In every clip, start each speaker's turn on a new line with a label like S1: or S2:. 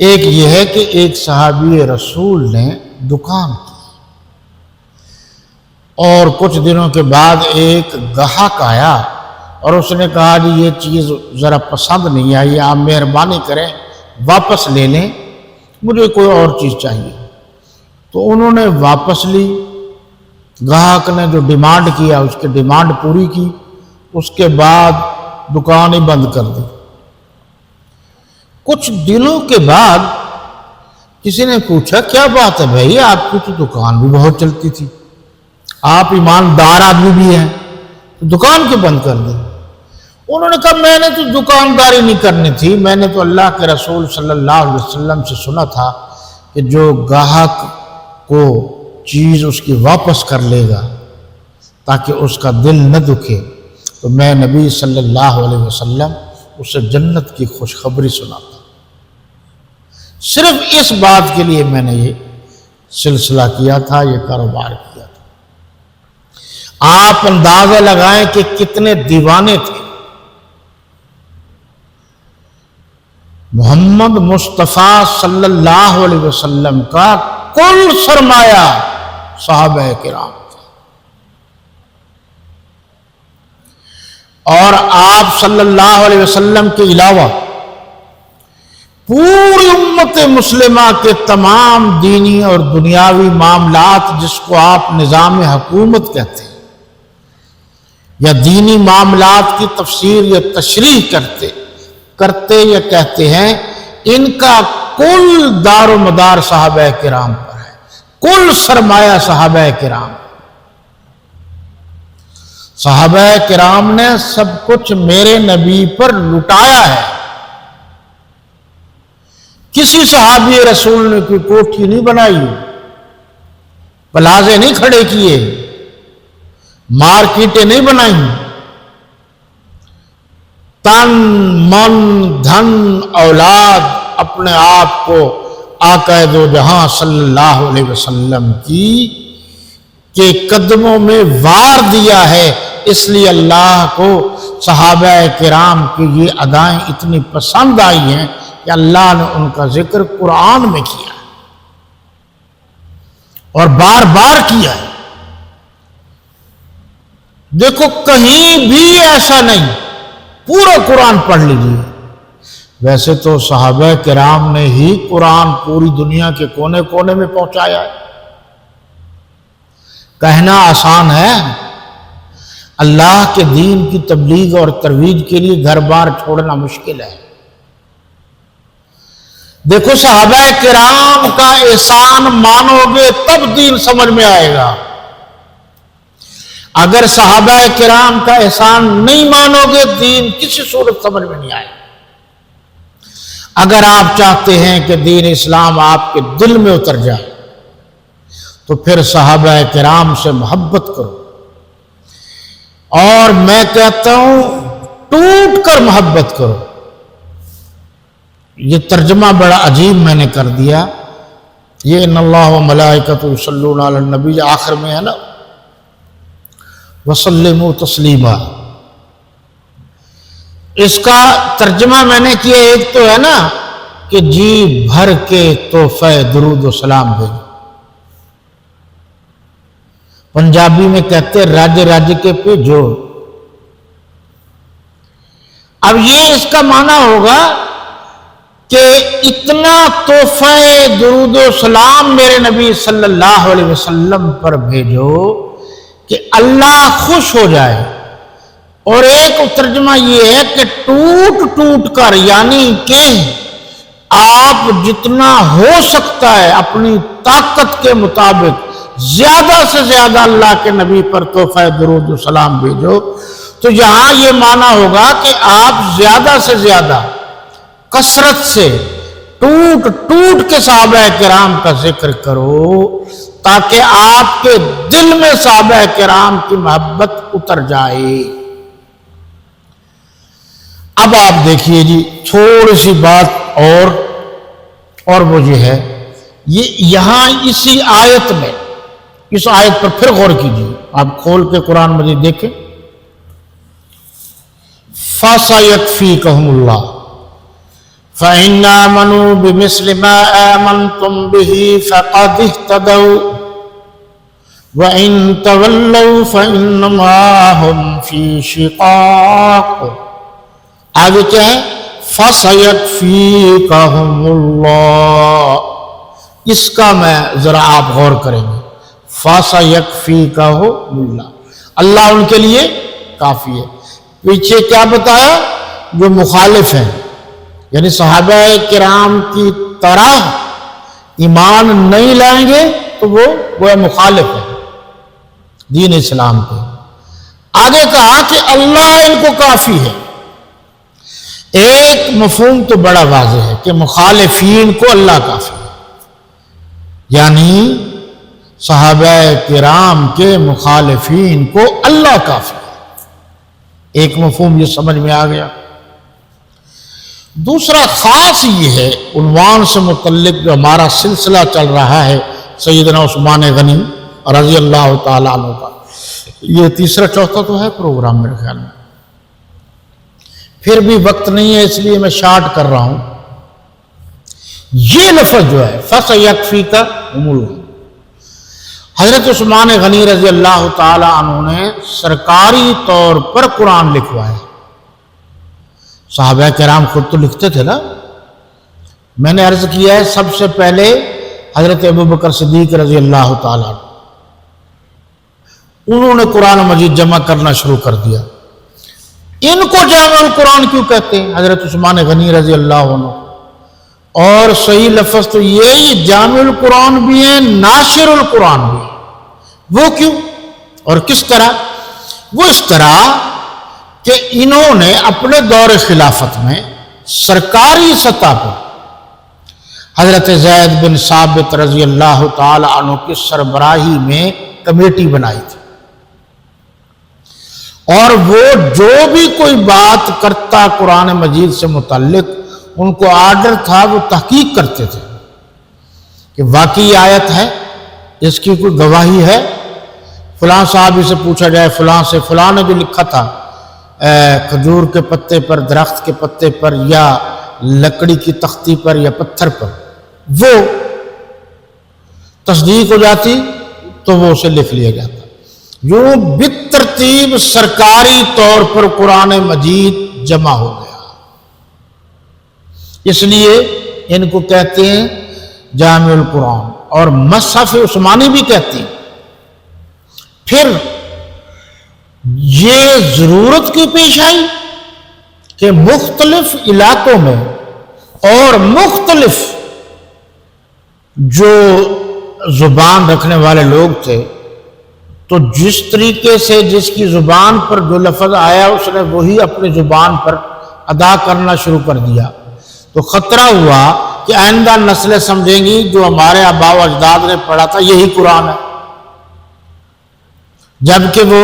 S1: ایک یہ ہے کہ ایک صحابی رسول نے دکان کی اور کچھ دنوں کے بعد ایک گاہک آیا اور اس نے کہا جی یہ چیز ذرا پسند نہیں آئی، آپ مہربانی کریں واپس لے لیں، مجھے کوئی اور چیز چاہیے۔ تو انہوں نے واپس لی، گاہک نے جو ڈیمانڈ کیا اس کی ڈیمانڈ پوری کی، اس کے بعد دکان ہی بند کر دی۔ کچھ دنوں کے بعد کسی نے پوچھا کیا بات ہے بھائی، آپ کی تو دکان بھی بہت چلتی تھی، آپ ایماندار آدمی بھی ہیں، تو دکان کیوں بند کر دی؟ انہوں نے کہا میں نے تو دکانداری نہیں کرنی تھی، میں نے تو اللہ کے رسول صلی اللہ علیہ وسلم سے سنا تھا کہ جو گاہک کو چیز اس کی واپس کر لے گا تاکہ اس کا دل نہ دکھے، تو میں نبی صلی اللہ علیہ وسلم اسے جنت کی خوشخبری سناتا۔ صرف اس بات کے لیے میں نے یہ سلسلہ کیا تھا، یہ کاروبار کیا تھا۔ آپ اندازہ لگائیں کہ کتنے دیوانے تھے۔ محمد مصطفیٰ صلی اللہ علیہ وسلم کا کل سرمایہ صحابہ کرام تھا، اور آپ صلی اللہ علیہ وسلم کے علاوہ پوری امت مسلمہ کے تمام دینی اور دنیاوی معاملات، جس کو آپ نظام حکومت کہتے ہیں یا دینی معاملات کی تفسیر یا تشریح کرتے یا کہتے ہیں، ان کا کل دار و مدار صحابہ کرام پر ہے، کل سرمایہ صحابہ کرام۔ صحابہ کرام نے سب کچھ میرے نبی پر لٹایا ہے۔ کسی صحابی رسول نے کوئی کوٹھی نہیں بنائی، پلازے نہیں کھڑے کیے، مارکیٹیں نہیں بنائیں، تن من دھن اولاد اپنے آپ کو آقا دو جہاں صلی اللہ علیہ وسلم کی کے قدموں میں وار دیا ہے۔ اس لیے اللہ کو صحابہ کرام کی یہ ادائیں اتنی پسند آئی ہیں کہ اللہ نے ان کا ذکر قرآن میں کیا اور بار بار کیا ہے۔ دیکھو کہیں بھی ایسا نہیں، پورا قرآن پڑھ لیجیے۔ ویسے تو صحابہ کرام نے ہی قرآن پوری دنیا کے کونے کونے میں پہنچایا ہے۔ کہنا آسان ہے، اللہ کے دین کی تبلیغ اور ترویج کے لیے گھر بار چھوڑنا مشکل ہے۔ دیکھو صحابہ کرام کا احسان مانو گے تب دین سمجھ میں آئے گا، اگر صحابہ کرام کا احسان نہیں مانو گے دین کسی صورت سمجھ میں نہیں آئے گا۔ اگر آپ چاہتے ہیں کہ دین اسلام آپ کے دل میں اتر جائے تو پھر صحابہ کرام سے محبت کرو، اور میں کہتا ہوں ٹوٹ کر محبت کرو۔ یہ ترجمہ بڑا عجیب میں نے کر دیا، یہ ان اللہ و ملائکۃ یصلون علی النبی آخر میں ہے نا، وسلموا تسلیما، اس کا ترجمہ میں نے کیا ایک تو ہے نا کہ جی بھر کے تحفہ درود و سلام بھیجو، پنجابی میں کہتے رج رج کے بھیجو۔ اب یہ اس کا معنی ہوگا کہ اتنا تحفہ درود و سلام میرے نبی صلی اللہ علیہ وسلم پر بھیجو کہ اللہ خوش ہو جائے، اور ایک ترجمہ یہ ہے کہ ٹوٹ ٹوٹ کر، یعنی کہ آپ جتنا ہو سکتا ہے اپنی طاقت کے مطابق زیادہ سے زیادہ اللہ کے نبی پر تحفہ درود و سلام بھیجو۔ تو یہاں یہ معنی ہوگا کہ آپ زیادہ سے زیادہ کثرت سے ٹوٹ ٹوٹ کے صحابہ کرام کا ذکر کرو تاکہ آپ کے دل میں صحابہ کرام کی محبت اتر جائے۔ اب آپ دیکھیے جی تھوڑی سی بات اور وہ یہ ہے، یہ یہاں اسی آیت میں، اس آیت پر پھر غور کیجیے، آپ کھول کے قرآن مجید دیکھیں، فَسَيَكْفِيكَهُمُ اللَّهُ فَإِنْ آمَنُوا بِمِثْلِ مَا آمَنْتُمْ بِهِ فَقَدِ اهْتَدَوْا وَإِنْ تَوَلَّوْا فَإِنَّمَا هُمْ فِي شِقَاقٍ. آگے کیا ہے؟ فَسَيَكْفِيكَهُمُ اللَّهُ. اس کا میں ذرا آپ غور کریں گے. فَسَيَكْفِيكَهُمُ اللَّهُ، اللہ ان کے لیے کافی ہے. پیچھے کیا بتایا؟ جو مخالف ہیں، یعنی صحابہ کرام کی طرح ایمان نہیں لائیں گے تو وہ مخالف ہے دین اسلام کے. آگے کہا کہ اللہ ان کو کافی ہے. ایک مفہوم تو بڑا واضح ہے کہ مخالفین کو اللہ کافی ہے، یعنی صحابہ کرام کے مخالفین کو اللہ کافی ہے. ایک مفہوم یہ سمجھ میں آ گیا. دوسرا خاص یہ ہے عنوان سے متعلق جو ہمارا سلسلہ چل رہا ہے سیدنا عثمان غنی رضی اللہ تعالیٰ عنہ کا، یہ تیسرا چوتھا تو ہے پروگرام میرے خیال میں. پھر بھی وقت نہیں ہے اس لیے میں شارٹ کر رہا ہوں. یہ لفظ جو ہے فَسَيَكْفِيكَهُمُ اللَّهُ، حضرت عثمان غنی رضی اللہ تعالیٰ عنہ نے سرکاری طور پر قرآن لکھوایا. صحابہ کرام خود تو لکھتے تھے نا. میں نے عرض کیا ہے سب سے پہلے حضرت ابوبکر صدیق رضی اللہ تعالیٰ عنہ، انہوں نے قرآن مجید جمع کرنا شروع کر دیا. ان کو جامع القرآن کیوں کہتے ہیں؟ حضرت عثمان غنی رضی اللہ عنہ. اور صحیح لفظ تو یہی جامع القرآن بھی ہیں، ناشر القرآن بھی ہیں. وہ کیوں اور کس طرح؟ وہ اس طرح کہ انہوں نے اپنے دور خلافت میں سرکاری سطح پر حضرت زید بن ثابت رضی اللہ تعالی عنہ کی سربراہی میں کمیٹی بنائی تھی، اور وہ جو بھی کوئی بات کرتا قرآن مجید سے متعلق، ان کو آرڈر تھا وہ تحقیق کرتے تھے کہ واقعی آیت ہے، اس کی کوئی گواہی ہے. فلاں صحابی سے پوچھا جائے، فلاں سے، فلاں نے جو لکھا تھا کھجور کے پتے پر، درخت کے پتے پر، یا لکڑی کی تختی پر یا پتھر پر، وہ تصدیق ہو جاتی تو وہ اسے لکھ لیا جاتا. یوں بالترتیب سرکاری طور پر قرآن مجید جمع ہو گیا. اس لیے ان کو کہتے ہیں جامع القرآن، اور مصحف عثمانی بھی کہتے ہیں. پھر یہ ضرورت کی پیش آئی کہ مختلف علاقوں میں اور مختلف جو زبان رکھنے والے لوگ تھے، تو جس طریقے سے جس کی زبان پر جو لفظ آیا اس نے وہی اپنی زبان پر ادا کرنا شروع کر دیا. تو خطرہ ہوا کہ آئندہ نسلیں سمجھیں گی جو ہمارے آباء و اجداد نے پڑھا تھا یہی قرآن ہے، جبکہ وہ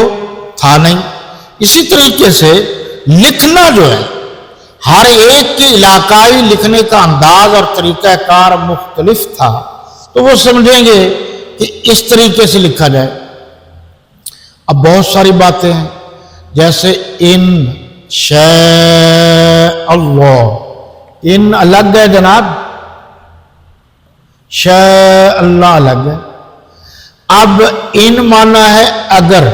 S1: تھا نہیں. اسی طریقے سے لکھنا جو ہے، ہر ایک کے علاقائی لکھنے کا انداز اور طریقہ کار مختلف تھا، تو وہ سمجھیں گے کہ اس طریقے سے لکھا جائے. اب بہت ساری باتیں ہیں، جیسے ان شاء اللہ، ان الگ ہے جناب، شاء اللہ الگ ہے. اب ان مانا ہے اگر،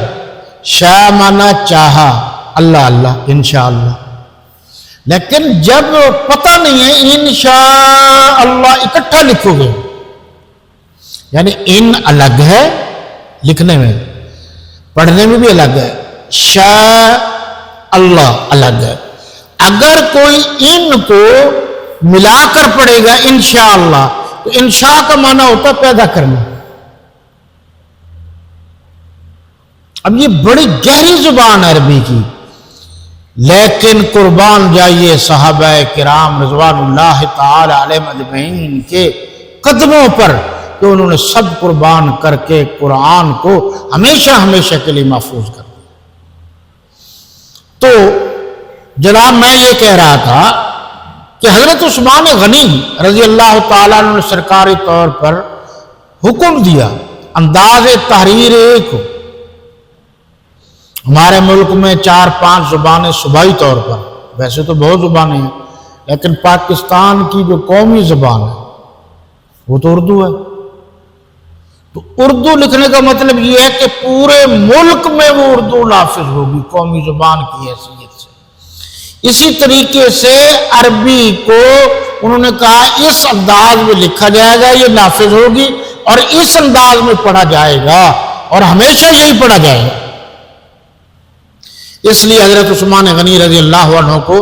S1: شاء مانا چاہا، اللہ اللہ انشاءاللہ. لیکن جب پتہ نہیں ہے انشاء اللہ اکٹھا لکھو گے، یعنی ان الگ ہے لکھنے میں، پڑھنے میں بھی الگ ہے، شاء اللہ الگ ہے. اگر کوئی ان کو ملا کر پڑھے گا انشاءاللہ، تو انشاء کا معنی ہوتا پیدا کرنا. اب یہ بڑی گہری زبان ہے عربی کی، لیکن قربان جائیے صحابہ کرام رضوان اللہ تعالی علیہم اجمعین کے قدموں پر کہ انہوں نے سب قربان کر کے قرآن کو ہمیشہ ہمیشہ کے لیے محفوظ کر دیا. تو جناب میں یہ کہہ رہا تھا کہ حضرت عثمان غنی رضی اللہ تعالیٰ عنہ نے سرکاری طور پر حکم دیا، انداز تحریر ایک ہو. ہمارے ملک میں 4-5 زبانیں صوبائی طور پر، ویسے تو بہت زبانیں ہیں لیکن پاکستان کی جو قومی زبان ہے وہ تو اردو ہے. تو اردو لکھنے کا مطلب یہ ہے کہ پورے ملک میں وہ اردو نافذ ہوگی قومی زبان کی حیثیت سے. اسی طریقے سے عربی کو انہوں نے کہا اس انداز میں لکھا جائے گا، یہ نافذ ہوگی اور اس انداز میں پڑھا جائے گا اور ہمیشہ یہی پڑھا جائے گا. اس لیے حضرت عثمان غنی رضی اللہ عنہ کو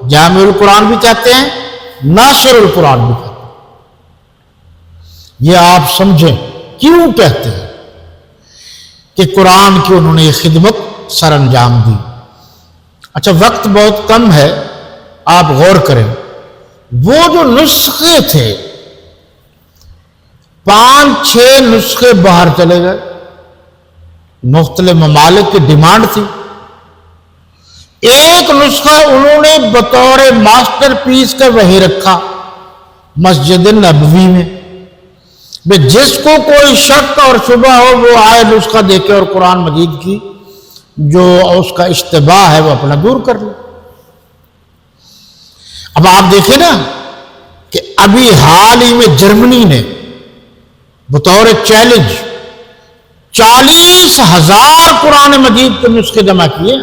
S1: جامع القرآن بھی کہتے ہیں، ناصر القرآن بھی کہتے ہیں. یہ آپ سمجھیں کیوں کہتے ہیں کہ قرآن کی انہوں نے یہ خدمت سر انجام دی. اچھا وقت بہت کم ہے، آپ غور کریں. وہ جو نسخے تھے 5-6 نسخے باہر چلے گئے، مختلف ممالک کی ڈیمانڈ تھی. ایک نسخہ انہوں نے بطور ماسٹر پیس کا وہی رکھا مسجد نبوی میں. جس کو کوئی شک اور شبہ ہو وہ آئے نسخہ دیکھے اور قرآن مجید کی جو اس کا اشتباہ ہے وہ اپنا دور کر لے. اب آپ دیکھیں نا کہ ابھی حال ہی میں جرمنی نے بطور چیلنج 40,000 قرآن مجید کے نسخے جمع کیے.